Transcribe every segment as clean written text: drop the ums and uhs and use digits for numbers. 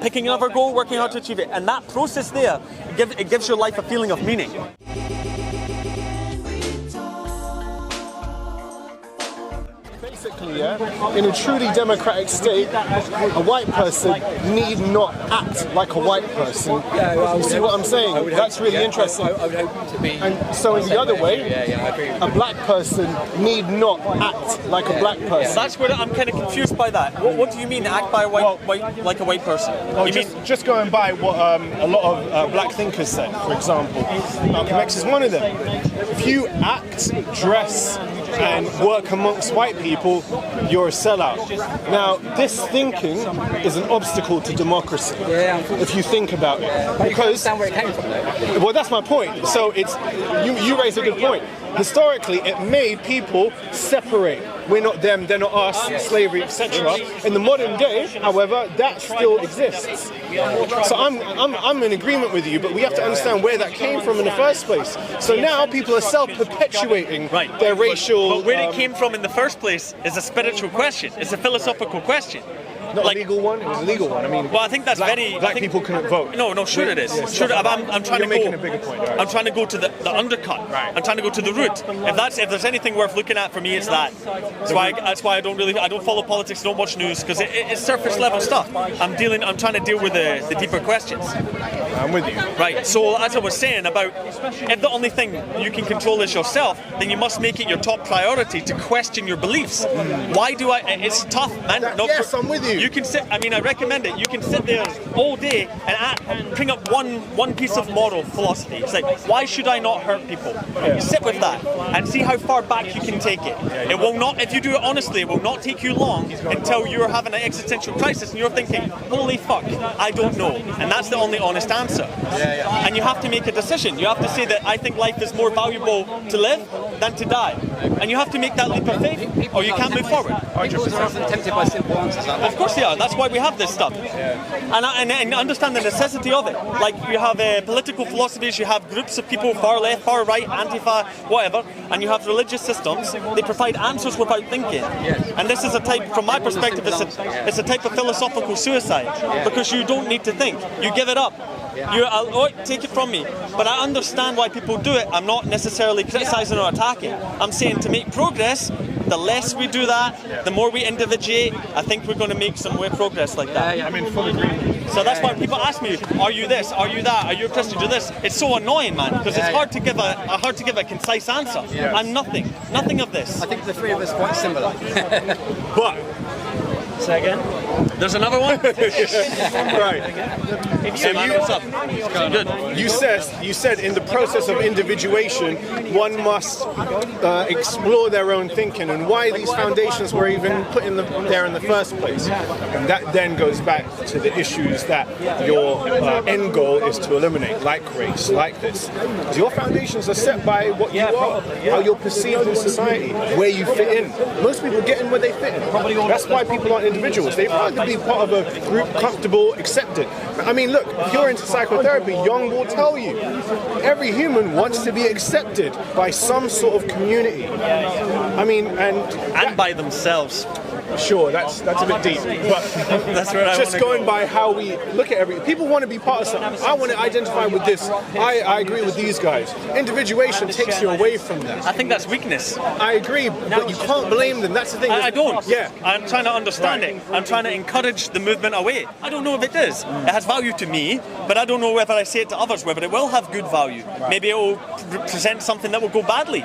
picking another goal, working hard to achieve it. And that process there, it gives your life a feeling of meaning. Basically, yeah, in a truly democratic state, a white person need not act like a white person. You see what I'm saying? That's really interesting. I would hope to be. And so in the other way, I agree. a black person need not act like a black person. That's where I'm kind of confused by that. What do you mean, act by like a white person? Well, just going by what a lot of black thinkers said, for example. Malcolm X is one of them. If you act, dress, and work amongst white people, you're a sellout. Now, this thinking is an obstacle to democracy, if you think about it. Because, understand where it came from, though. well, that's my point. So it's you raise a good point. Historically, it made people separate. We're not them, they're not us, slavery, etc. In the modern day, however, that still exists. So I'm in agreement with you, but we have to understand where that came from in the first place. So now people are self-perpetuating their racial... But where it came from in the first place is a spiritual question. It's a philosophical question. Not a legal one. It was a legal one. I mean, well, I think that's black people couldn't vote. No, sure it is. Yes. Sure, I'm trying You're to making go. a bigger point. Right. I'm trying to go to the undercut. Right. I'm trying to go to the root. If there's anything worth looking at for me, it's that. That's why I don't follow politics. Don't watch news because it's surface level stuff. I'm trying to deal with the deeper questions. I'm with you. Right. So as I was saying about, if the only thing you can control is yourself, then you must make it your top priority to question your beliefs. Why do I? It's tough, man. Yes, I'm with you. You can sit. I mean, I recommend it. You can sit there all day and bring up one piece of moral philosophy. It's like, why should I not hurt people? You sit with that and see how far back you can take it. It will not, if you do it honestly, it will not take you long until you're having an existential crisis and you're thinking, holy fuck, I don't know. And that's the only honest answer. And you have to make a decision. You have to say that I think life is more valuable to live than to die. And you have to make that leap of faith or you can't move forward. People are often tempted by simple answers. Of course they are. That's why we have this stuff. And understand the necessity of it. Like you have political philosophies, you have groups of people, far left, far right, Antifa, whatever, and you have religious systems. They provide answers without thinking. And this is a type, from my perspective, it's a type of philosophical suicide because you don't need to think. You give it up. Take it from me. But I understand why people do it. I'm not necessarily criticizing or attacking. I'm saying to make progress, the less we do that, the more we individuate, I think we're going to make some way progress like that. I'm in full agreement. So that's why people ask me, are you this? Are you that? Are you a Christian? Do this? It's so annoying, man, because it's hard to give a concise answer. I'm nothing of this. I think the three of us are quite similar. But Say again? There's another one? right. Good. You said in the process of individuation, one must explore their own thinking and why these foundations were even put there in the first place. And that then goes back to the issues that your end goal is to eliminate, like race, like this. Because your foundations are set by what you are, how you're perceived in society, where you fit in. Most people get in where they fit in. That's why people aren't individuals. They'd rather be part of a group, comfortable, accepted. I mean, look, if you're into psychotherapy, Jung will tell you, every human wants to be accepted by some sort of community. I mean, and by themselves. Sure, that's a bit deep, but that's where just going by how we look at everything. People want to be part of something. I want to identify with this. I agree with these guys. Individuation takes you away from that. I think that's weakness. I agree, but you can't blame them. That's the thing. I don't. Yeah. I'm trying to understand it. I'm trying to encourage the movement away. I don't know if it does. It has value to me, but I don't know whether I say it to others, whether it will have good value. Maybe it will present something that will go badly.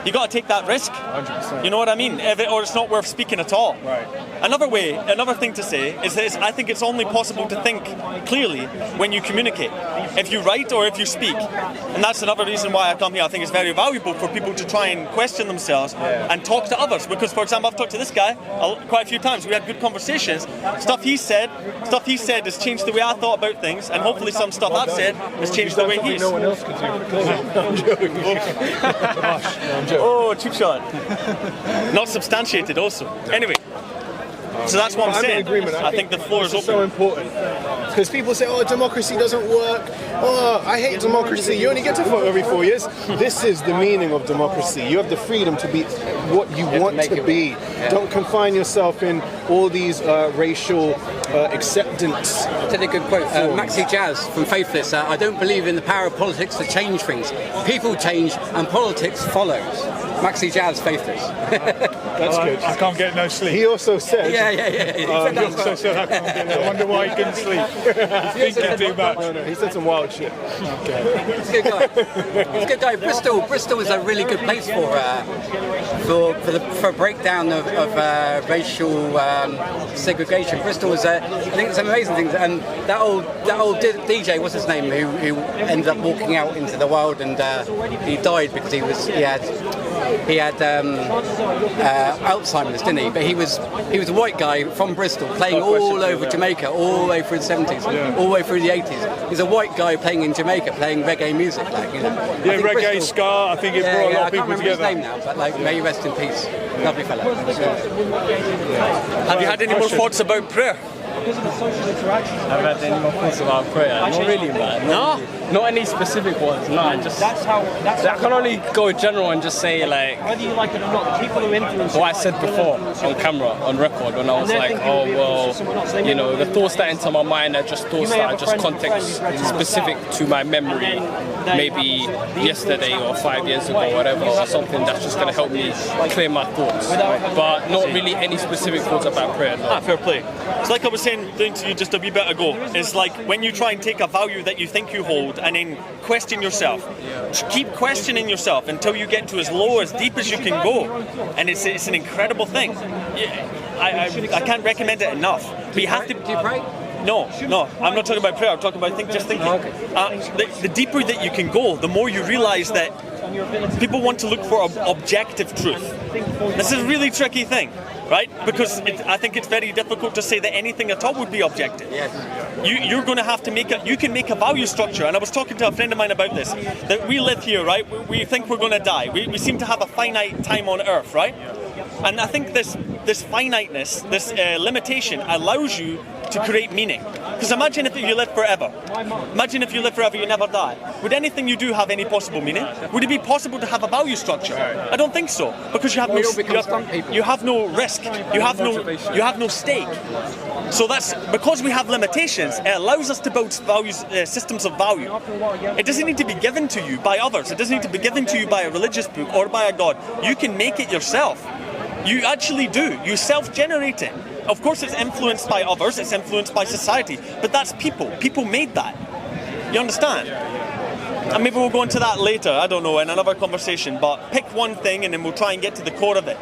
You got to take that risk. 100%. You know what I mean? Or it's not worth speaking at all. Right. Another thing to say is that I think it's only possible to think clearly when you communicate. If you write or if you speak. And that's another reason why I come here. I think it's very valuable for people to try and question themselves and talk to others. Because, for example, I've talked to this guy quite a few times. We had good conversations. Stuff he said has changed the way I thought about things. And hopefully some stuff I've said has changed the way he's. No one else could do. I'm joking. I'm joking. Oh, cheap shot. Not substantiated also. Anyway. So that's what I'm saying. In agreement. I think the floor is open. So important. Because people say, oh, democracy doesn't work. Oh, I hate democracy. You only get to vote every 4 years. This is the meaning of democracy. You have the freedom to be what you want to be. Don't confine yourself in all these racial acceptance. That's a good quote. Maxi Jazz from Faithless. I don't believe in the power of politics to change things. People change and politics follows. Maxi Jazz, Faithless. That's good. I can't get no sleep. He also said... Yeah. He also said I can't get no. I wonder why he couldn't sleep. He's thinking too much. No, he said some wild shit. He's a good guy. He's a good guy. Bristol is a really good place for a breakdown of racial segregation. Bristol is I think it's amazing things. And that old DJ, what's his name, who ended up walking out into the wild and he died because he had Alzheimer's, didn't he? But he was a white guy from Bristol playing all over Jamaica, all the way through the 70s, all the way through the 80s. He's a white guy playing in Jamaica, playing reggae music, like, you know. Yeah, reggae, Bristol, ska. I think it brought a lot of people together. I can't remember his name now, but like, may he rest in peace. Lovely fella. Have you had any more thoughts about prayer? I've had any more thoughts about prayer? Not really, man. Not any specific ones. No, I can only go general and just say, like, whether you like it or not, people who influence what I said before on camera, on record, when I was like, oh, well, you know, the thoughts that enter my mind are just thoughts that are just context specific to my memory, maybe yesterday or 5 years ago, or whatever, or something that's just going to help me clear my thoughts. But not really any specific thoughts about prayer. No. Fair play. It's like I was saying to you just a wee bit ago, it's like when you try and take a value that you think you hold and then question yourself. Keep questioning yourself until you get to as low, as deep as you can go. And it's an incredible thing. I can't recommend it enough. But you have to... Do you pray? No, I'm not talking about prayer, I'm talking about just thinking. The deeper that you can go, the more you realise that people want to look for objective truth. This is a really tricky thing, right? Because I think it's very difficult to say that anything at all would be objective. Yes. You're going to have to you can make a value structure, and I was talking to a friend of mine about this, that we live here, right? We think we're going to die. We seem to have a finite time on Earth, right? And I think this finiteness, this limitation allows you to create meaning. Because imagine if you live forever. Imagine if you live forever, you never die. Would anything you do have any possible meaning? Would it be possible to have a value structure? I don't think so. Because you have no risk. You have no stake. So that's because we have limitations. It allows us to build systems of value. It doesn't need to be given to you by others. It doesn't need to be given to you by a religious book or by a god. You can make it yourself. You actually do. You self-generate it. Of course, it's influenced by others. It's influenced by society. But that's people. People made that. You understand? And maybe we'll go into that later, I don't know, in another conversation. But pick one thing and then we'll try and get to the core of it.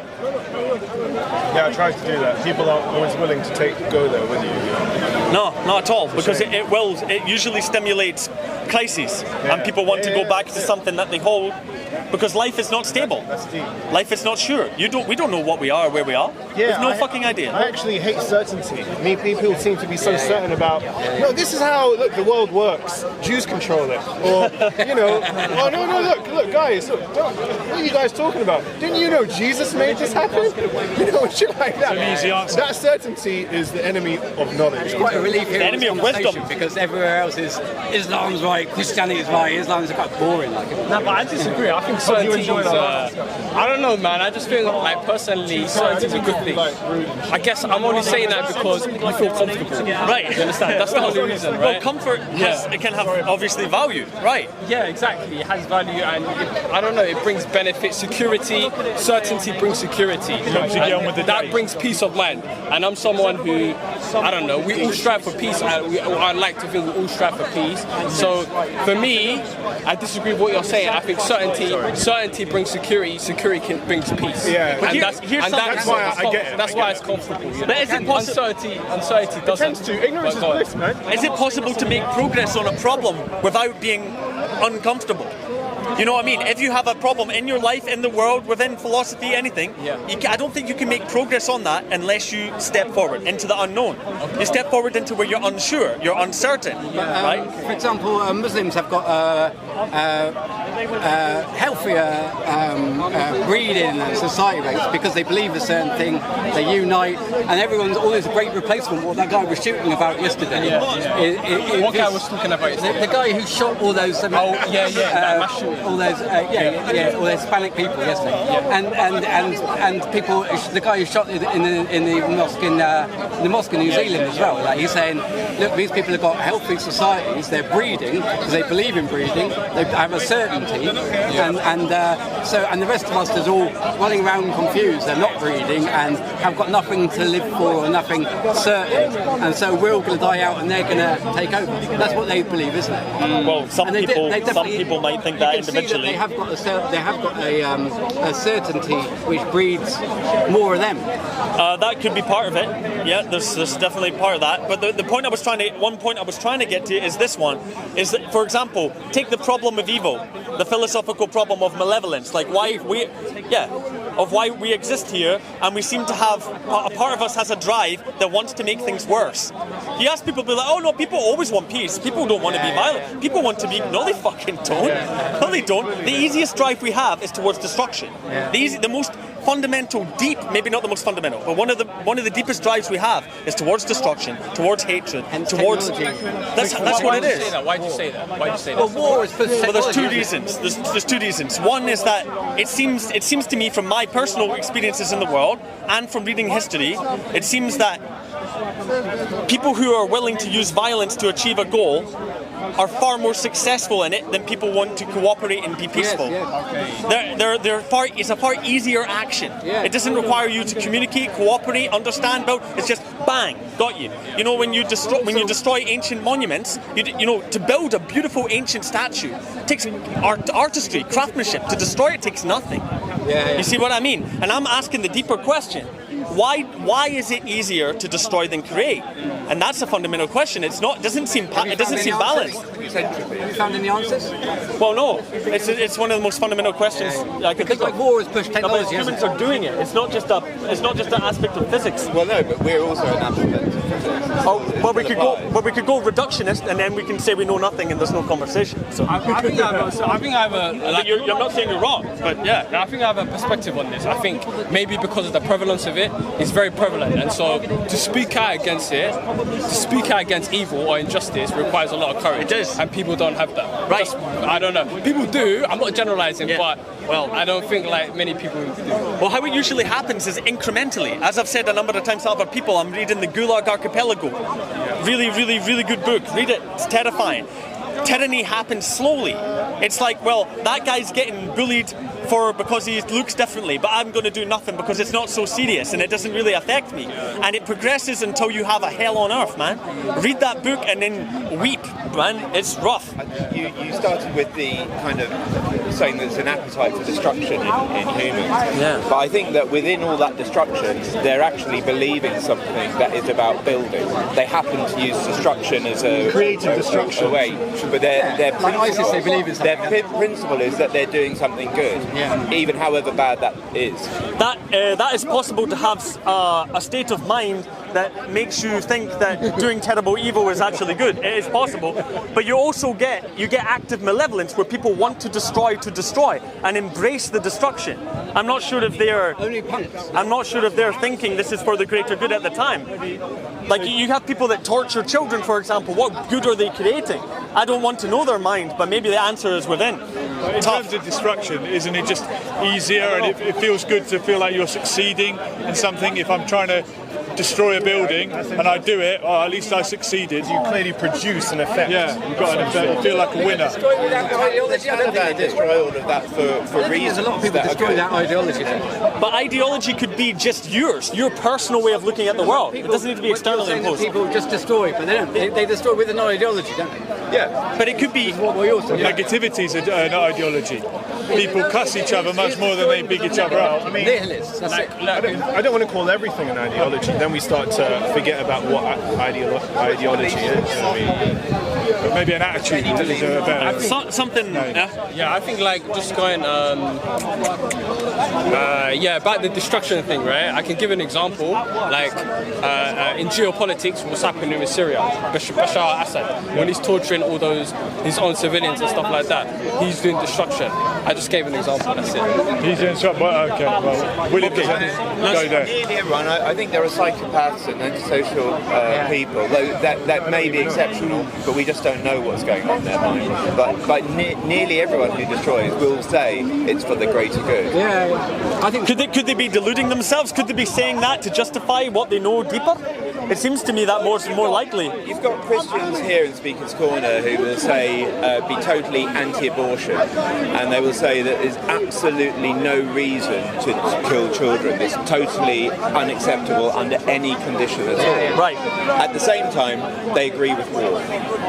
Yeah, I try to do that. People aren't always willing to go there with you. No, not at all. Because it usually stimulates crises. And people want to go back to something that they hold. Because life is not stable. That's deep. Life is not sure. We don't know what we are or where we are. Yeah, There's no fucking idea. I actually hate certainty. People seem to be so certain about, no, this is how the world works. Jews control it. Or, oh no, look, guys, what are you guys talking about? Didn't you know Jesus made this happen? Shit like that. It's an easy answer. That certainty is the enemy of knowledge. It's quite a relief here. The enemy of wisdom. Because everywhere else is Islam's right, Christianity is right, Islam's quite boring. No, but I disagree. I think certainty is, I don't know, man. I just feel like personally, certainty is a good thing. I guess I'm only saying that because you feel comfortable. Right. You understand? That's the only reason, right? Well, comfort it can have obviously value, right? Yeah, exactly. It has value, and I don't know. It brings benefit, security. Certainty brings security. Helps you get on with the that day. brings peace of mind. And I'm someone who, I don't know. We all strive for peace. I like to feel we all strive for peace. So for me, I disagree with what you're saying. I think certainty brings security. Security brings peace. Yeah. But that's why I get it. That's why it's comfortable. You know? But is it possible? Uncertainty doesn't. Ignorance is bliss, man. Is it possible to make progress on a problem without being uncomfortable? You know what I mean? If you have a problem in your life, in the world, within philosophy, anything, I don't think you can make progress on that unless you step forward into the unknown. Okay. You step forward into where you're unsure, you're uncertain, right? For example, Muslims have got healthier breeding and society rates because they believe a certain thing, they unite, and all this great replacement. What that guy was shooting about yesterday. What guy was talking about yesterday? The guy who shot all those. Mass shooting. all those Hispanic people yesterday, and people. The guy who shot in the mosque in New Zealand as well. Like, he's saying, look, these people have got healthy societies. They're breeding because they believe in breeding. They have a certainty, and the rest of us is all running around confused. They're not breeding and have got nothing to live for or nothing certain, and so we're all going to die out and they're going to take over. That's what they believe, isn't it? Well, some people might think that individually. They have got a certainty which breeds more of them. That could be part of it. Yeah, there's definitely part of that. But one point I was trying to get to is this one: is that, for example, take the problem of evil, the philosophical problem of malevolence, like why we exist here, and we seem to have a part of us has a drive that wants to make things worse. You ask people, be like, oh no, people always want peace. People don't want to be violent. People want to be. No, they fucking don't. No, they don't. The easiest drive we have is towards destruction. The most fundamental, deep, maybe not the most fundamental, but one of the deepest drives we have is towards destruction, towards hatred, and towards. That's what it is. Why do you say that? Well, war is. Well, there's two reasons. There's two reasons. One is that it seems to me, from my personal experiences in the world and from reading history, it seems that people who are willing to use violence to achieve a goal are far more successful in it than people want to cooperate and be peaceful. It's a far easier action. It doesn't require you to communicate, cooperate, understand. It's just bang, got you. You know, when you destroy ancient monuments, to build a beautiful ancient statue takes artistry, craftsmanship. To destroy it takes nothing. You see what I mean? And I'm asking the deeper question. Why is it easier to destroy than create? And that's a fundamental question. It doesn't seem balanced. Have you found any answers? Well, no. It's one of the most fundamental questions I could think of. Like war has pushed technology. Humans are doing it. It's not just an aspect of physics. Well, no, but we're also an aspect of physics. Well, we could go reductionist, and then we can say we know nothing and there's no conversation. So I think I have a. I'm not saying you're wrong, but yeah. I think I have a perspective on this. I think maybe because of the prevalence of it, it's very prevalent, and so to speak out against it, to speak out against evil or injustice requires a lot of courage. It is. And people don't have that. Right. I don't know. People do. I'm not generalizing, but I don't think like many people do. Well, how it usually happens is incrementally. As I've said a number of times to other people, I'm reading the Gulag Archipelago. Really, really, really good book. Read it. It's terrifying. Tyranny happens slowly. It's like, well, that guy's getting bullied because he looks differently, but I'm going to do nothing because it's not so serious and it doesn't really affect me. And it progresses until you have a hell on earth, man. Read that book and then weep, man. It's rough. You started with the kind of saying there's an appetite for destruction in humans. Yeah. But I think that within all that destruction, they're actually believing something that is about building. They happen to use destruction as a creative destruction way, but their ISIS, they believe in something. their principle is that they're doing something good, even however bad that is. That is possible to have a state of mind that makes you think that doing terrible evil is actually good. It is possible, but you also get active malevolence where people want to destroy and embrace the destruction. I'm not sure if they're thinking this is for the greater good at the time. Like you have people that torture children, for example. What good are they creating? I don't want to know their mind, but maybe the answer is within. In terms of destruction, isn't it just easier and it feels good to feel like you're succeeding in something? If I'm trying to destroy a building and I do it, at least I succeeded. You clearly produce an effect. Yeah, you've got an effect. You feel like a winner. Destroy all of that for reasons. There's a lot of people destroy that ideology. But ideology could be just yours, your personal way of looking at the world. It doesn't need to be externally imposed. People just destroy, but they don't. They destroy with an ideology, don't they? Yeah. But it could be. Negativity is an ideology. People cuss each other much more than they big each other out. I mean, Nihilists. That's it. I don't want to call everything an ideology. Then we start to forget about what ideology is. I mean, but maybe an attitude is a better. Something. Yeah, I think like just going, about the destruction thing, right? I can give an example, like in geopolitics, what's happening with Syria, Bashar al-Assad, when he's torturing all his own civilians and stuff like that, he's doing destruction. I just gave an example, that's it. He's doing something, okay, well, William doesn't go there. I think there are psychopaths and antisocial people, though that may be exceptional, but we just don't know what's going on in their mind. But nearly everyone who destroys will say it's for the greater good. Yeah, I think. Could they be deluding themselves? Could they be saying that to justify what they know deeper? It seems to me that more likely. You've got Christians here in Speaker's Corner who will say be totally anti-abortion, and they will say that there's absolutely no reason to kill children. It's totally unacceptable under any condition at all. Right. At the same time, they agree with war.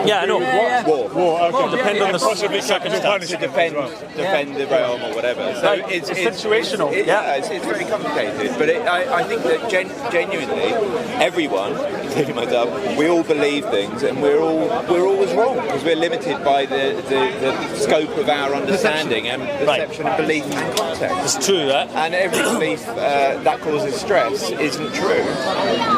Yeah, I know. War. Okay. Depend on the possibly circumstance. To defend the realm or whatever. So Right. It's situational. It's very complicated, but I think that genuinely everyone, including myself, we all believe things, and we're always wrong because we're limited by the scope of our understanding and perception of belief and context. It's true, right? And every belief that causes stress isn't true.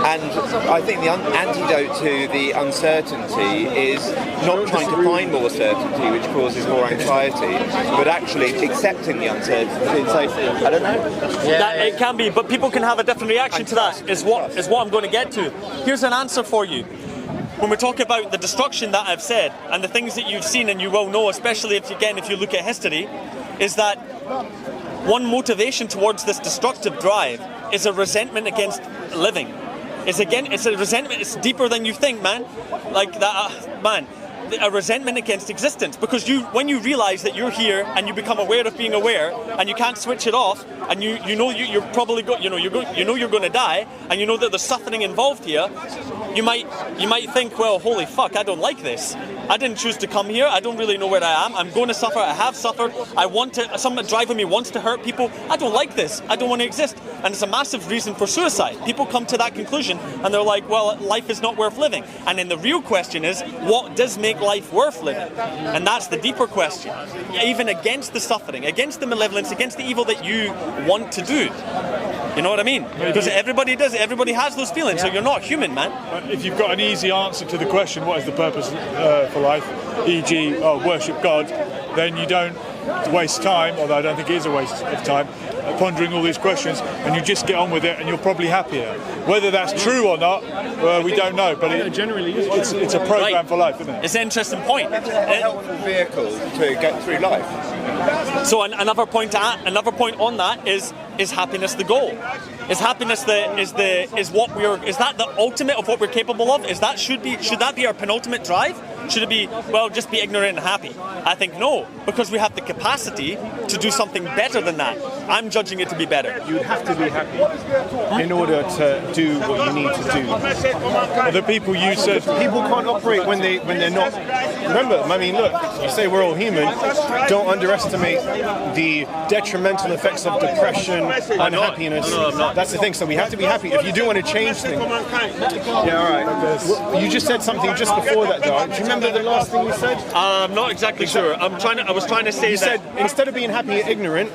And I think the antidote to the uncertainty is not trying to find more certainty, which causes more anxiety, but actually accepting the uncertainty and say, I don't know. That it can be, but people can have a different reaction to that. Is what I'm going to get to. Here's an answer for you. When we talk about the destruction that I've said and the things that you've seen and you will know, especially if you look at history, is that one motivation towards this destructive drive is a resentment against living. It's a resentment. It's deeper than you think, man. Like that, man. A resentment against existence, because when you realize that you're here and you become aware of being aware and you can't switch it off, and you're probably you're going to die, and you know that there's suffering involved here, you might think, well, holy fuck, I don't like this. I didn't choose to come here. I don't really know where I am. I'm going to suffer. I have suffered. Someone driving me wants to hurt people. I don't like this. I don't want to exist. And it's a massive reason for suicide. People come to that conclusion and they're like, well, life is not worth living. And then the real question is, what does make life worth living? And that's the deeper question. Even against the suffering, against the malevolence, against the evil that you want to do. You know what I mean? Because everybody does it. Everybody has those feelings. So you're not human, man. If you've got an easy answer to the question, what is the purpose for life, e.g. worship God, then you don't waste time, although I don't think it is a waste of time, pondering all these questions, and you just get on with it and you're probably happier. Whether that's true or not, we don't know, but it's a program for life, isn't it? It's an interesting point. It's a helpful vehicle to get through life. So another point on that is happiness the goal? Is happiness is that the ultimate of what we're capable of? Should that be our penultimate drive? Should it be, well, just be ignorant and happy? I think no, because we have the capacity to do something better than that. I'm judging it to be better. You'd have to be happy in order to do what you need to do. The people you said... People can't operate when they're not... Remember, I mean, look, you say we're all human. Don't underestimate the detrimental effects of depression, unhappiness. No, I'm not. That's the thing, so we have to be happy. If you do want to change things... Yeah, all right. Well, you just said something just before that, Darren. Do you remember the last thing you said? I'm not exactly sure. I was trying to say You that said, instead of being happy and ignorant...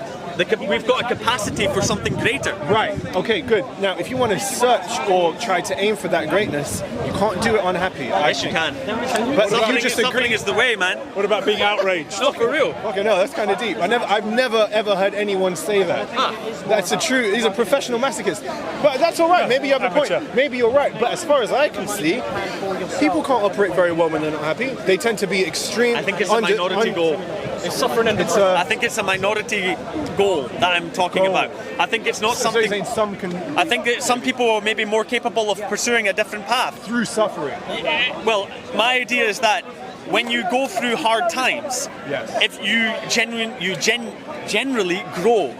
we've got a capacity for something greater. Right, okay, good. Now, if you want to search or try to aim for that greatness, you can't do it unhappy. Yes, you can. But Suffering is the way, man. What about being outraged? No, for real. Okay, no, that's kind of deep. I've never ever heard anyone say that. That's a true. He's a professional masochist. But that's all right. Maybe you have a point. Maybe you're right. But as far as I can see, people can't operate very well when they're not happy. They tend to be extreme. I think it's a minority goal. It's suffering and I think it's a minority goal that I'm talking about. I think it's not something. I think that some people are maybe more capable of pursuing a different path through suffering. Well, my idea is that when you go through hard times, if you generally grow.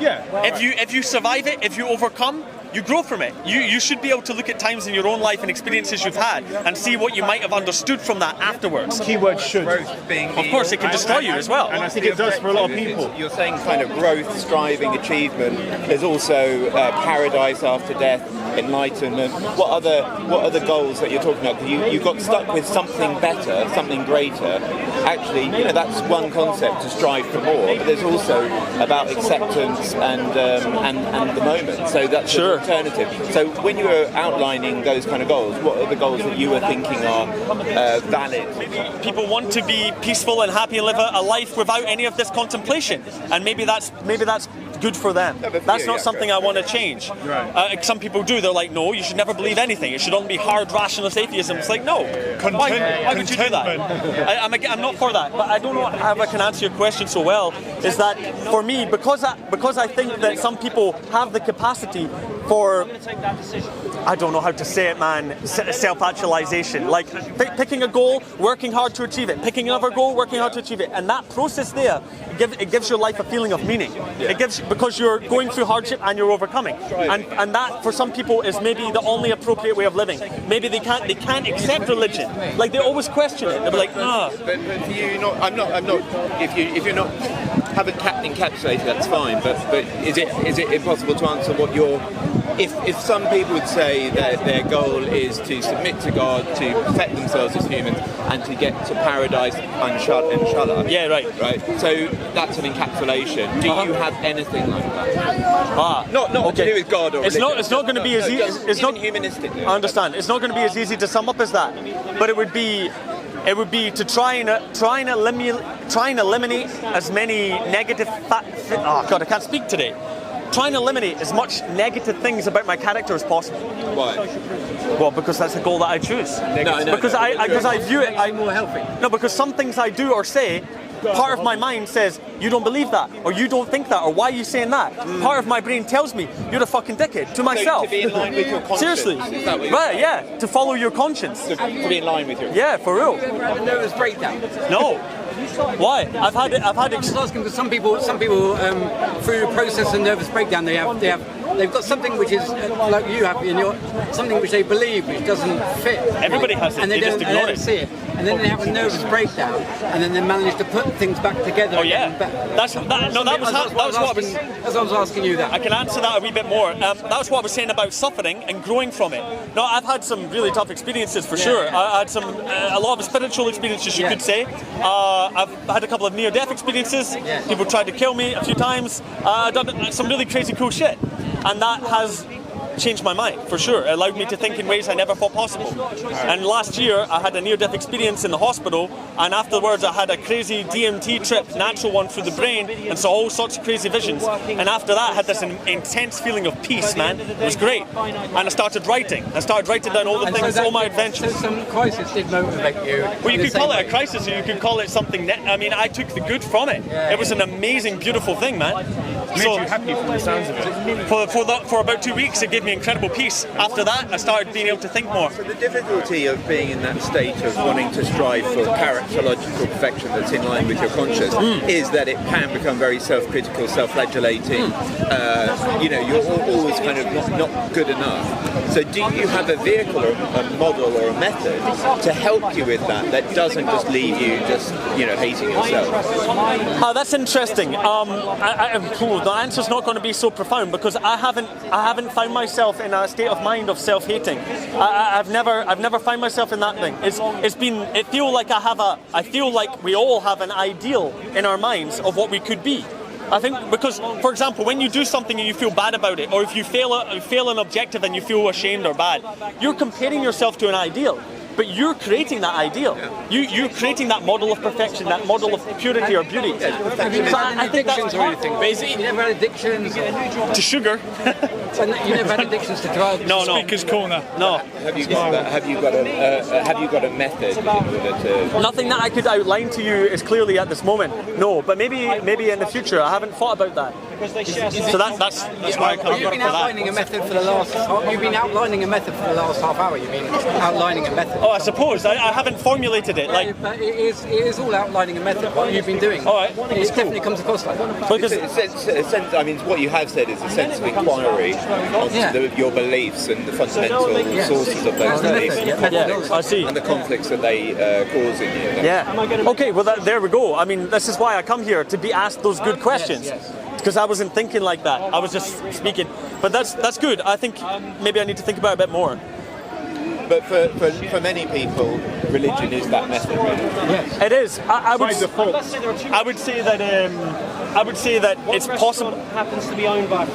If you survive it, if you overcome, you grow from it. You should be able to look at times in your own life and experiences you've had and see what you might have understood from that afterwards. Keyword should. Of course, it can destroy you as well. And I think it does for a lot of people. You're saying kind of growth, striving, achievement. There's also paradise after death, enlightenment. What other goals that you're talking about? You got stuck with something better, something greater. Actually, that's one concept, to strive for more. But there's also about acceptance and the moment. So that's an alternative. So when you were outlining those kind of goals, what are the goals that you were thinking are valid? People want to be peaceful and happy and live a life without any of this contemplation, and maybe that's good for them. That's not something I want to change. Some people do. They're like, no, you should never believe anything. It should only be hard rationalist atheism. It's like, no. Why would you do that? I'm not for that. But I don't know how I can answer your question so well. Is that for me, because I think that some people have the capacity for, I don't know how to say it, man, self-actualization. Like picking a goal, working hard to achieve it, picking another goal, working hard to achieve it, and that process there, it gives your life a feeling of meaning. It gives, because you're going through hardship and you're overcoming, and that for some people is maybe the only appropriate way of living. Maybe they can't accept religion. Like they always question it. They're like, But for you, I'm not. If you're not haven't encapsulated, that's fine. But is it impossible to answer what your if some people would say that their goal is to submit to God, to perfect themselves as humans, and to get to paradise inshallah. Yeah, right. So that's an encapsulation. Do you have anything like that? Not okay. to do with God or it's religion. It's not going to be as easy. It's not humanistic. I understand. It's not going to be as easy to sum up as that, but it would be to try and eliminate as many negative. Oh God, I can't speak today. Try and eliminate as much negative things about my character as possible. Why? Well, because that's the goal that I choose. Because I view it. More healthy. No, because some things I do or say, part of my mind says, you don't believe that, or you don't think that, or why are you saying that? Part of my brain tells me, you're a fucking dickhead, to myself. To be in line with your conscience. Seriously. Is that what Right, yeah. To follow your conscience. to be in line with your Yeah, for real. You ever had a nervous breakdown? No. Why? I've had. I'm just asking because some people through the process of nervous breakdown, they've got something which is like you have in your something which they believe which doesn't fit. Everybody has it. And they just ignore don't it. see it, and then they have a nervous breakdown, and then they manage to put things back together. Oh yeah. That's what I was asking you that. I can answer that a wee bit more. That was what I was saying about suffering and growing from it. No, I've had some really tough experiences for sure. I had a lot of spiritual experiences, you could say. I've had a couple of near-death experiences. People tried to kill me a few times. I've done some really crazy cool shit, and that has changed my mind for sure. It allowed me to think in ways I never thought possible. And last year I had a near-death experience in the hospital, and afterwards I had a crazy DMT trip, natural one through the brain, and saw all sorts of crazy visions. And after that I had this intense feeling of peace, man. It was great. And I started writing. I started writing down all the things, all my adventures. So some crisis did motivate you. Well, you could call it a crisis, or you could call it something. I mean, I took the good from it. It was an amazing, beautiful thing, man. Made you happy from the sounds of it. For about 2 weeks, it gave me incredible peace. After that, I started being able to think more. So the difficulty of being in that state of wanting to strive for characterological perfection that's in line with your conscience is that it can become very self-critical, self-flagellating. You're always kind of not good enough. So do you have a vehicle or a model or a method to help you with that doesn't just leave you just, hating yourself? That's interesting. The answer's not going to be so profound because I haven't found myself in a state of mind of self-hating. I've never found myself in that thing. I feel like we all have an ideal in our minds of what we could be. I think because, for example, when you do something and you feel bad about it, or if you fail an objective and you feel ashamed or bad, you're comparing yourself to an ideal. But you're creating that ideal. You're creating that model of perfection, that model of purity or beauty. Have you never had addictions or anything? Basically, you never had addictions to sugar. You never had addictions to drugs. No. Speaker's corner. No. Have you got a method in order to? Nothing that I could outline to you is clearly at this moment. No, but maybe in the future. I haven't thought about that. So that's why I come up You've been outlining a method for the last. You've been outlining a method for the last half hour. You've been outlining a method. Oh, I suppose I haven't formulated it. But it is all outlining a method. What you've been doing. All right. It definitely comes across like that. Because what you have said is a sense of inquiry onto your beliefs and the fundamental sources of those beliefs. Yeah, I see. And the conflicts that they cause in you. Yeah. Okay. Well, there we go. I mean, this is why I come here, to be asked those good questions. Because I wasn't thinking like that. I was just speaking. But that's good. I think maybe I need to think about it a bit more. But for many people, religion is that method. Really. It is. I would say that it's possible.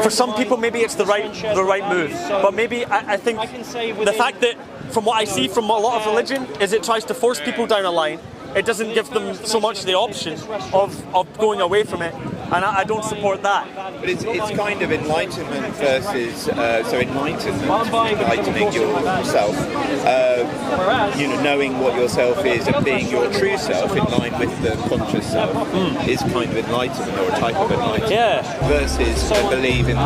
For some people, maybe it's the right move. But maybe I think the fact that, from what I see from a lot of religion, is it tries to force people down a line. It doesn't give them so much the option of going away from it. and I don't support that. But it's kind of enlightenment versus enlightening yourself. Knowing what yourself is and being your true self in line with the conscious self is kind of enlightenment, or a type of enlightenment. Yeah. Versus a belief in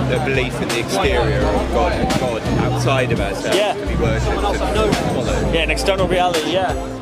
the exterior of God outside of ourselves to be worshipped and followed. Yeah, an external reality. Yeah.